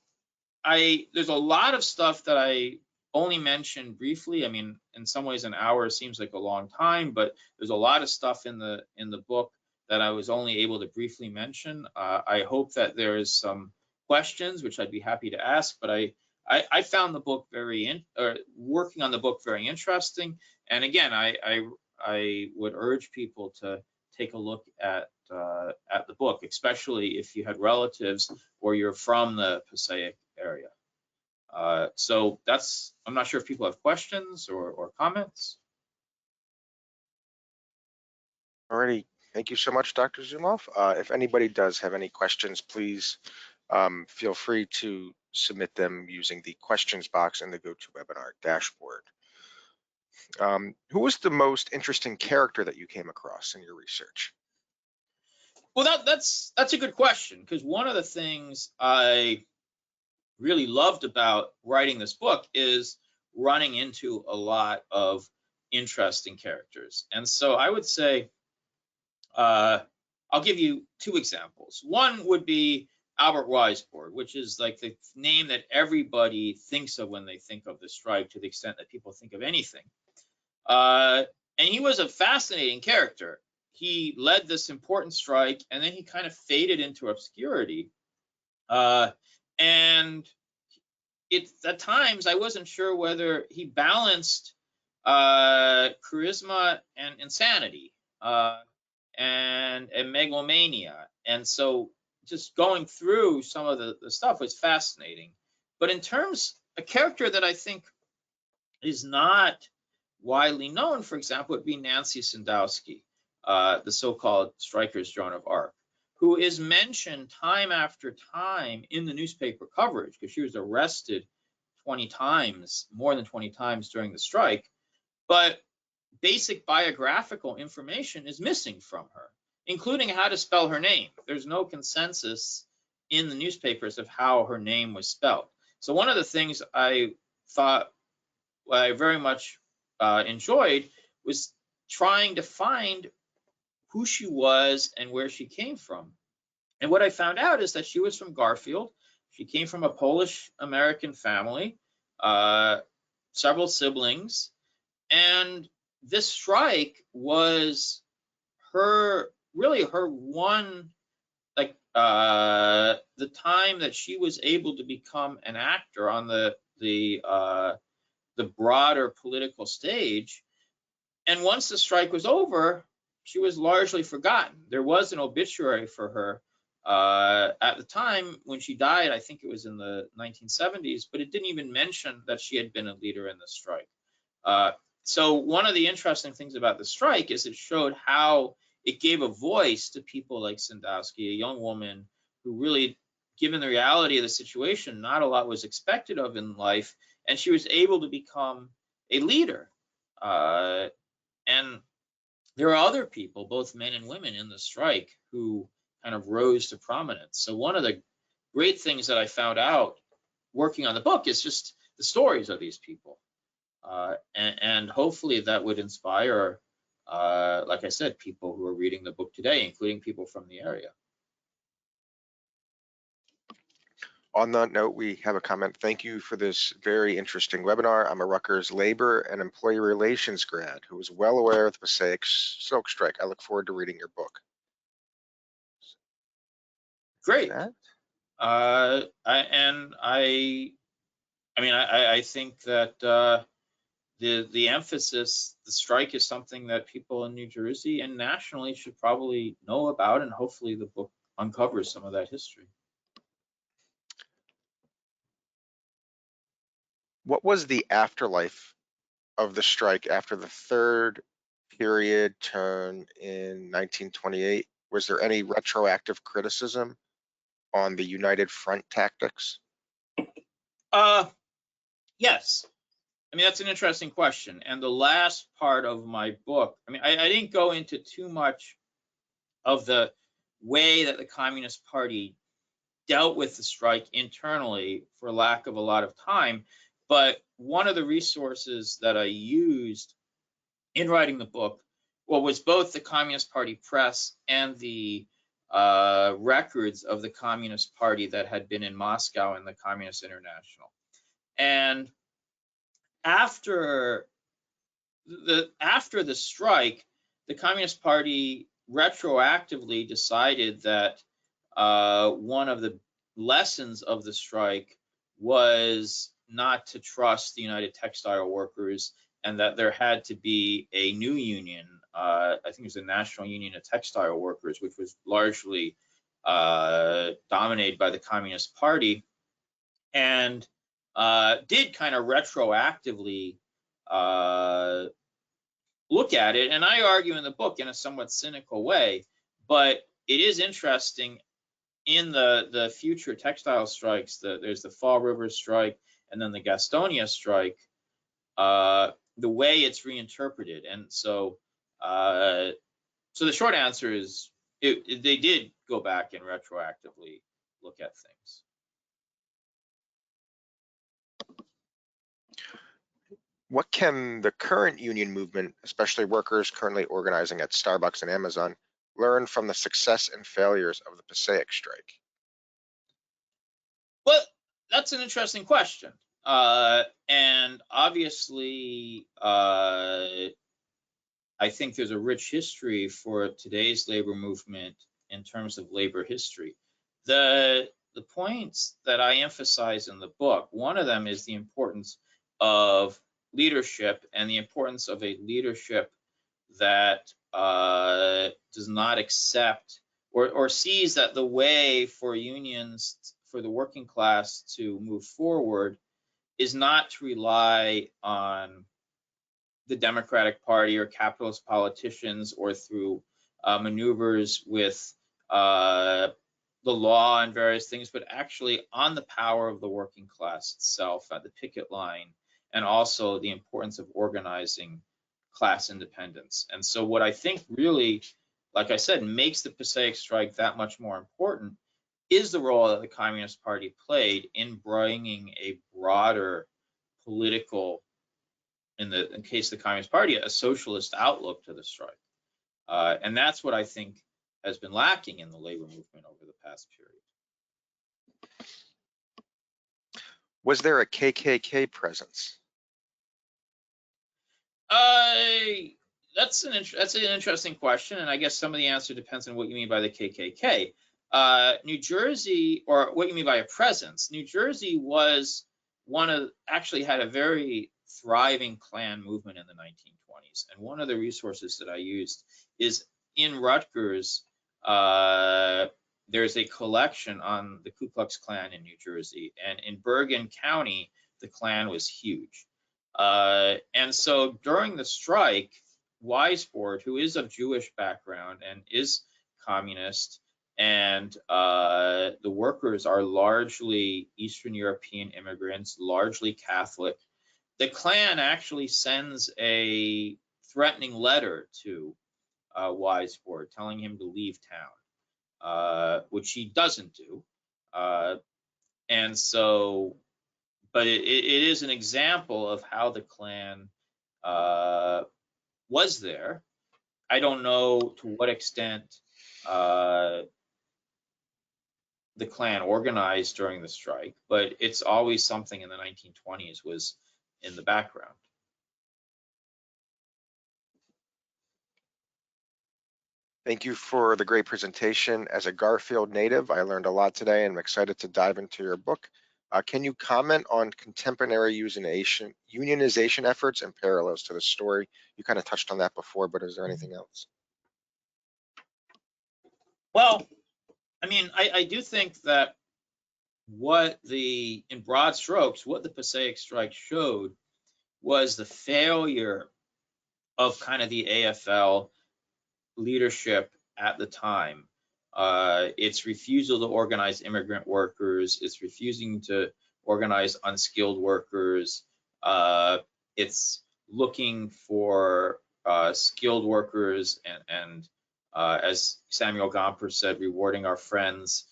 there's a lot of stuff that I only mentioned briefly. I mean, in some ways, an hour seems like a long time, but there's a lot of stuff in the book that I was only able to briefly mention. I hope that there is some questions, which I'd be happy to ask, but I found the book working on the book very interesting. And again, I would urge people to take a look at the book, especially if you had relatives or you're from the Passaic area. So I'm not sure if people have questions or comments. Alrighty, thank you so much, Dr. Zumhoff. If anybody does have any questions, please feel free to submit them using the questions box in the GoToWebinar dashboard. Who was the most interesting character that you came across in your research? Well, that's a good question, because one of the things I really loved about writing this book is running into a lot of interesting characters. And so I would say, I'll give you two examples. One would be Albert Weisbord, which is like the name that everybody thinks of when they think of the strike, to the extent that people think of anything. And he was a fascinating character. He led this important strike, and then he kind of faded into obscurity. And at times, I wasn't sure whether he balanced charisma and insanity and megalomania. And so just going through some of the stuff was fascinating. But in terms, a character that I think is not widely known, for example, would be Nancy Sandowski, the so-called striker's Joan of Arc, who is mentioned time after time in the newspaper coverage because she was arrested 20 times, more than 20 times during the strike. But basic biographical information is missing from her. including how to spell her name. There's no consensus in the newspapers of how her name was spelled. So one of the things I thought I very much enjoyed was trying to find who she was and where she came from. And what I found out is that she was from Garfield. She came from a Polish-American family, several siblings, and this strike was really her one, like the time that she was able to become an actor on the broader political stage. And once the strike was over, she was largely forgotten. There was an obituary for her at the time when she died. I think it was in the 1970s, but it didn't even mention that she had been a leader in the strike. So one of the interesting things about the strike is it showed how it gave a voice to people like Sandowski, a young woman who really, given the reality of the situation, not a lot was expected of in life, and she was able to become a leader. And there are other people, both men and women, in the strike who kind of rose to prominence. So one of the great things that I found out working on the book is just the stories of these people. And hopefully that would inspire, like I said, people who are reading the book today, including people from the area. On that note, we have a comment. Thank you for this very interesting webinar. I'm a Rutgers labor and employee relations grad who is well aware of the Passaic silk strike. I look forward to reading your book. Great. That? I think that the emphasis, the strike is something that people in New Jersey and nationally should probably know about, and hopefully the book uncovers some of that history. What was the afterlife of the strike after the third period turn in 1928? Was there any retroactive criticism on the United Front tactics? Yes. I mean, that's an interesting question. And the last part of my book, I mean, I didn't go into too much of the way that the Communist Party dealt with the strike internally for lack of a lot of time. But one of the resources that I used in writing the book, was both the Communist Party press and the records of the Communist Party that had been in Moscow and the Communist International. And after the strike, the Communist Party retroactively decided that one of the lessons of the strike was not to trust the United Textile Workers, and that there had to be a new union. I think it was the National Union of Textile Workers, which was largely dominated by the Communist Party, and did kind of retroactively look at it. And I argue in the book in a somewhat cynical way, but it is interesting in the future textile strikes. There's the Fall River strike and then the Gastonia strike, the way it's reinterpreted. And so so the short answer is they did go back and retroactively look at things. What can the current union movement, especially workers currently organizing at Starbucks and Amazon, learn from the success and failures of the Passaic strike? Well, that's an interesting question. And obviously, I think there's a rich history for today's labor movement in terms of labor history. The points that I emphasize in the book, one of them is the importance of leadership and the importance of a leadership that does not accept or sees that the way for unions, for the working class to move forward, is not to rely on the Democratic Party or capitalist politicians or through maneuvers with the law and various things, but actually on the power of the working class itself, at the picket line, and also the importance of organizing class independence. And so what I think really like I said, makes the Passaic strike that much more important is the role that the Communist Party played in bringing a broader political, in case of the Communist Party, a socialist outlook to the strike. And that's what I think has been lacking in the labor movement over the past period. Was there a KKK presence? That's an interesting question, and I guess some of the answer depends on what you mean by the KKK. New Jersey, or what you mean by a presence. New Jersey was actually had a very thriving Klan movement in the 1920s, and one of the resources that I used is in Rutgers. There's a collection on the Ku Klux Klan in New Jersey, and in Bergen County, the Klan was huge. And so during the strike, Weisbord, who is of Jewish background and is communist, and the workers are largely Eastern European immigrants, largely Catholic, the Klan actually sends a threatening letter to Weisbord telling him to leave town, which he doesn't do. And so, but it is an example of how the Klan was there. I don't know to what extent the Klan organized during the strike, but it's always something in the 1920s was in the background. Thank you for the great presentation. As a Garfield native, I learned a lot today and I'm excited to dive into your book. Can you comment on contemporary unionization efforts and parallels to the story? You kind of touched on that before, but is there anything else? Well, I mean, I do think that in broad strokes, what the Passaic strike showed was the failure of kind of the AFL leadership at the time. Its refusal to organize immigrant workers, its refusing to organize unskilled workers, it's looking for skilled workers and as Samuel Gompers said, rewarding our friends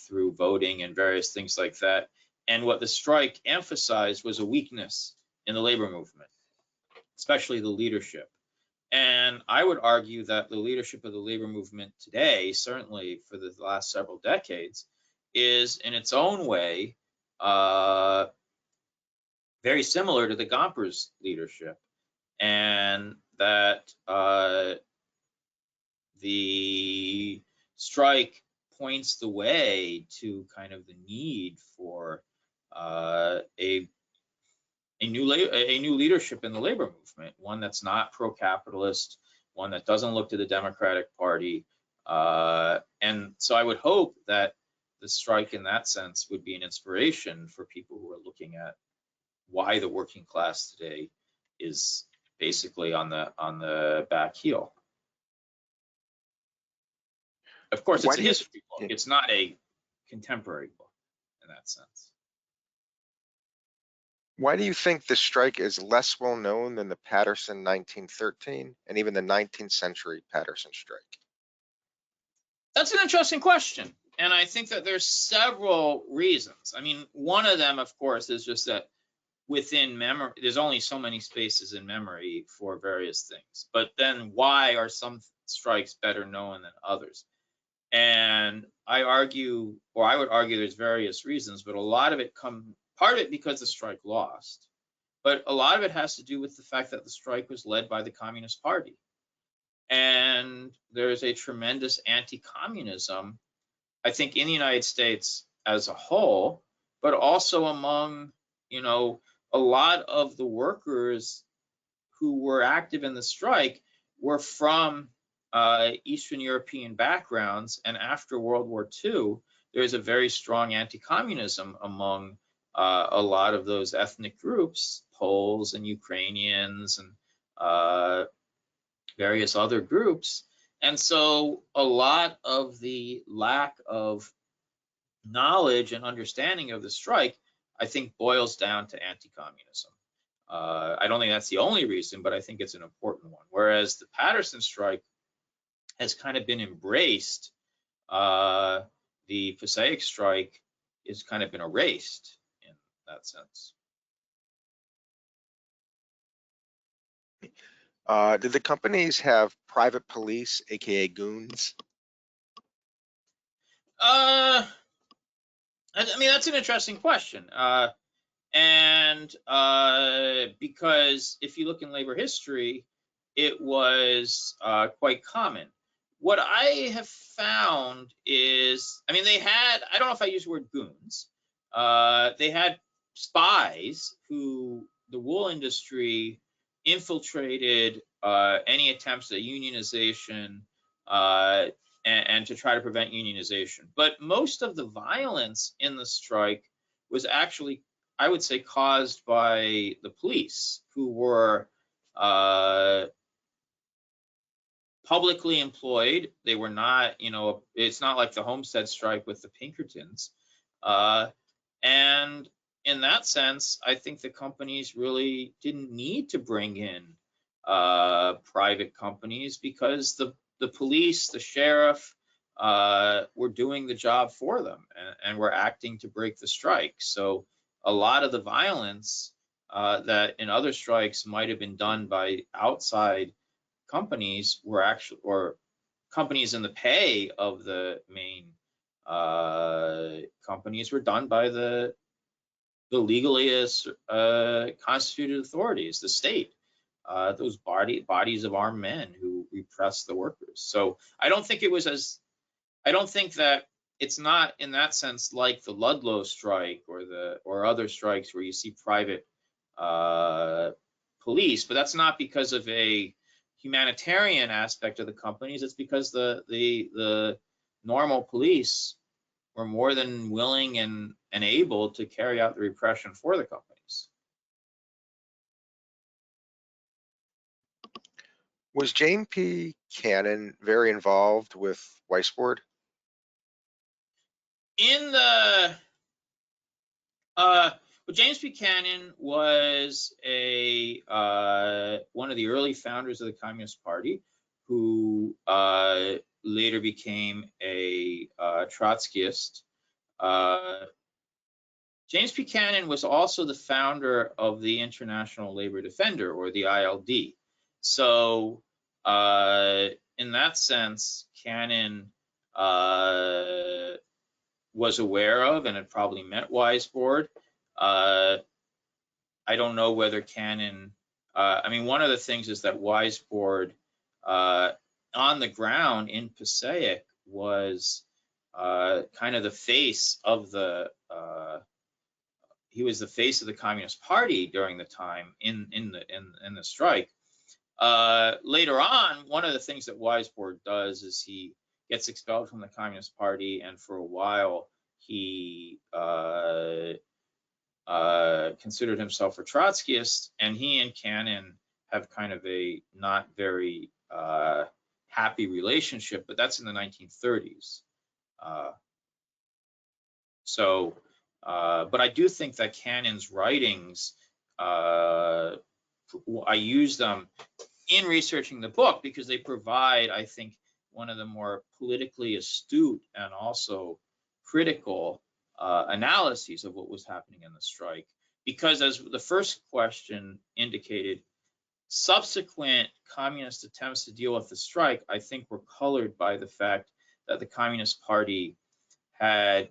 through voting and various things like that. And what the strike emphasized was a weakness in the labor movement, especially the leadership. And I would argue that the leadership of the labor movement today, certainly for the last several decades, is in its own way very similar to the Gompers leadership. And that the strike points the way to kind of the need for a new leadership in the labor movement, one that's not pro-capitalist, one that doesn't look to the Democratic Party. And so I would hope that the strike in that sense would be an inspiration for people who are looking at why the working class today is basically on the back heel. Of course, it's a history book. It's not a contemporary book in that sense. Why do you think the strike is less well known than the Patterson 1913 and even the 19th century Patterson strike? That's an interesting question. And I think that there's several reasons. I mean, one of them, of course, is just that within memory, there's only so many spaces in memory for various things. But then why are some strikes better known than others? And I would argue there's various reasons, but a lot of it part of it because the strike lost, but a lot of it has to do with the fact that the strike was led by the Communist Party. And there's a tremendous anti-communism, I think, in the United States as a whole, but also among, a lot of the workers who were active in the strike were from Eastern European backgrounds. And after World War II, there's a very strong anti-communism among a lot of those ethnic groups, Poles and Ukrainians and various other groups. And so a lot of the lack of knowledge and understanding of the strike, I think, boils down to anti-communism. I don't think that's the only reason, but I think it's an important one. Whereas the Patterson strike has kind of been embraced, the Passaic strike has kind of been erased in that sense. Did the companies have private police, aka goons? I mean, that's an interesting question. Because if you look in labor history, it was quite common. What I have found is, I mean, they had, I don't know if I use the word goons, they had spies who the wool industry infiltrated any attempts at unionization and to try to prevent unionization. But most of the violence in the strike was actually, I would say, caused by the police, who were publicly employed. They were not, you know, it's not like the Homestead strike with the Pinkertons. And in that sense, I think the companies really didn't need to bring in private companies, because the police, the sheriff, were doing the job for them and were acting to break the strike. So a lot of the violence that in other strikes might have been done by outside companies were actually, or companies in the pay of the main companies, were done by the legally constituted authorities, the state, those bodies of armed men who repressed the workers. So I don't think it was as, I don't think that it's not in that sense like the Ludlow strike or other strikes where you see private police, but that's not because of a humanitarian aspect of the companies. It's because the normal police were more than willing and able to carry out the repression for the companies. Was Jane P. Cannon very involved with Weisbord? In the well, James Buchanan was a one of the early founders of the Communist Party, who later became a Trotskyist. James Buchanan was also the founder of the International Labor Defender, or the ILD. So in that sense, Cannon was aware of and had probably met Weisbord. I don't know whether Cannon, I mean, one of the things is that Weisbord on the ground in Passaic was kind of the face of the, he was the face of the Communist Party during the time in the strike. Later on, one of the things that Weisbord does is he gets expelled from the Communist Party, and for a while he considered himself a Trotskyist, and he and Cannon have kind of a not very happy relationship, but that's in the 1930s. But I do think that Cannon's writings, I use them in researching the book because they provide, I think, one of the more politically astute and also critical analyses of what was happening in the strike. Because as the first question indicated, subsequent communist attempts to deal with the strike, I think, were colored by the fact that the Communist Party had,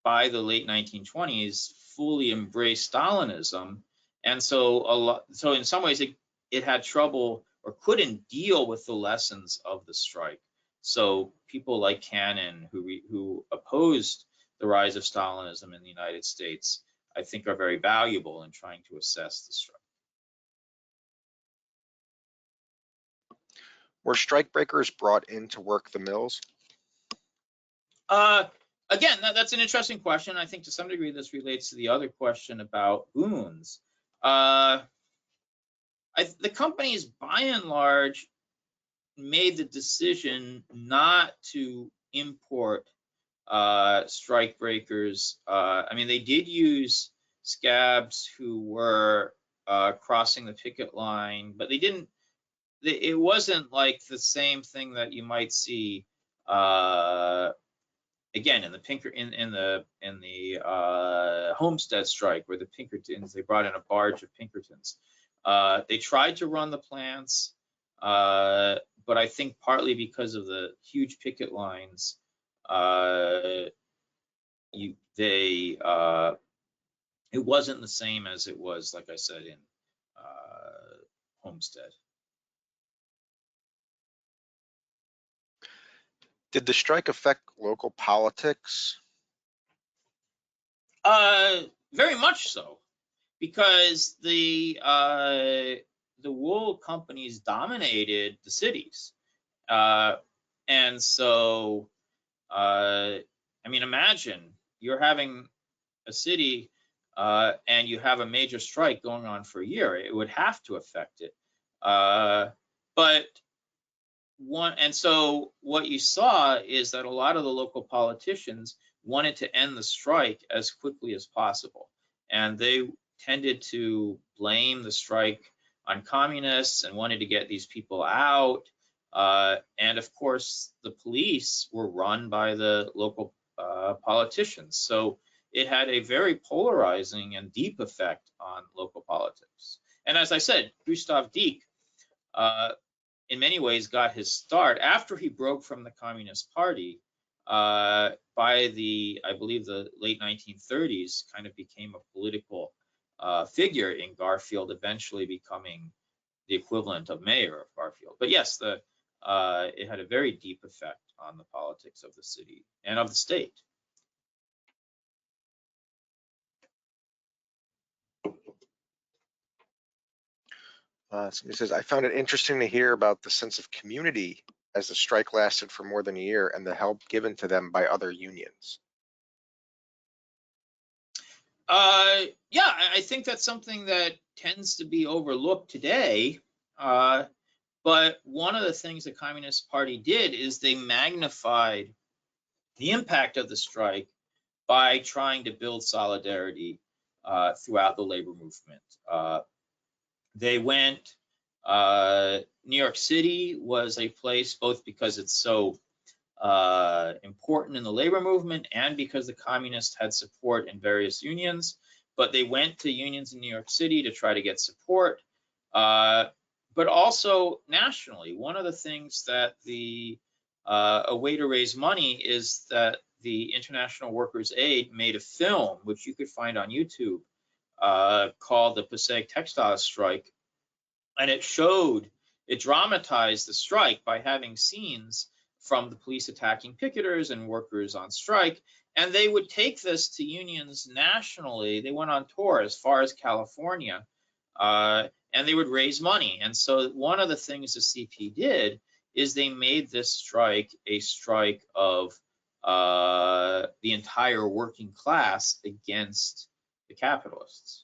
by the late 1920s, fully embraced Stalinism. And so in some ways it had trouble or couldn't deal with the lessons of the strike. So people like Cannon, who opposed the rise of Stalinism in the United States, I think are very valuable in trying to assess the strike. Were strikebreakers brought in to work the mills? Again, that's an interesting question. I think to some degree this relates to the other question about goons. The companies, by and large, made the decision not to import strikebreakers. I mean, they did use scabs who were crossing the picket line, but they didn't it wasn't like the same thing that you might see again in the Homestead strike, where the Pinkertons, they brought in a barge of Pinkertons. They tried to run the plants, but I think partly because of the huge picket lines, it wasn't the same as it was, like I said, in Homestead. Did the strike affect local politics? Very much so, because the wool companies dominated the cities, and so I mean, imagine you're having a city and you have a major strike going on for a year. It would have to affect it. So what you saw is that a lot of the local politicians wanted to end the strike as quickly as possible. And they tended to blame the strike on communists and wanted to get these people out. And of course, the police were run by the local politicians. So it had a very polarizing and deep effect on local politics. And as I said, Gustav Dieck, in many ways, got his start after he broke from the Communist Party. By I believe, the late 1930s, kind of became a political figure in Garfield, eventually becoming the equivalent of mayor of Garfield. But yes, it had a very deep effect on the politics of the city and of the state. It says, I found it interesting to hear about the sense of community as the strike lasted for more than a year and the help given to them by other unions. Yeah, I think that's something that tends to be overlooked today. But one of the things the Communist Party did is they magnified the impact of the strike by trying to build solidarity throughout the labor movement. They went, New York City was a place, both because it's so important in the labor movement and because the communists had support in various unions, but they went to unions in New York City to try to get support, but also nationally. One of the things that a way to raise money is that the International Workers' Aid made a film, which you could find on YouTube, called the Passaic Textile Strike, and it dramatized the strike by having scenes from the police attacking picketers and workers on strike, and they would take this to unions nationally. They went on tour as far as California, and they would raise money. And so one of the things the CP did is they made this strike a strike of the entire working class against the capitalists.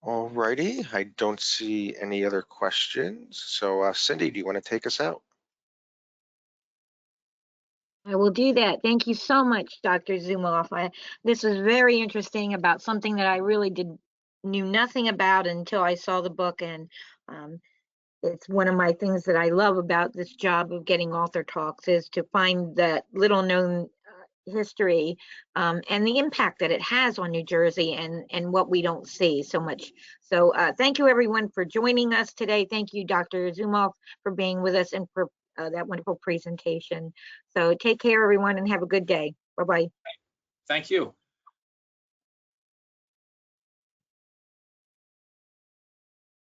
All righty, I don't see any other questions. So Cindy, do you want to take us out? I will do that. Thank you so much, Dr. Zumoff. This was very interesting about something that I really knew nothing about until I saw the book, and it's one of my things that I love about this job of getting author talks is to find that little known history and the impact that it has on New Jersey and what we don't see so much. So thank you everyone for joining us today. Thank you, Dr. Zumoff, for being with us and for that wonderful presentation. So take care, everyone, and have a good day. Bye-bye. Thank you.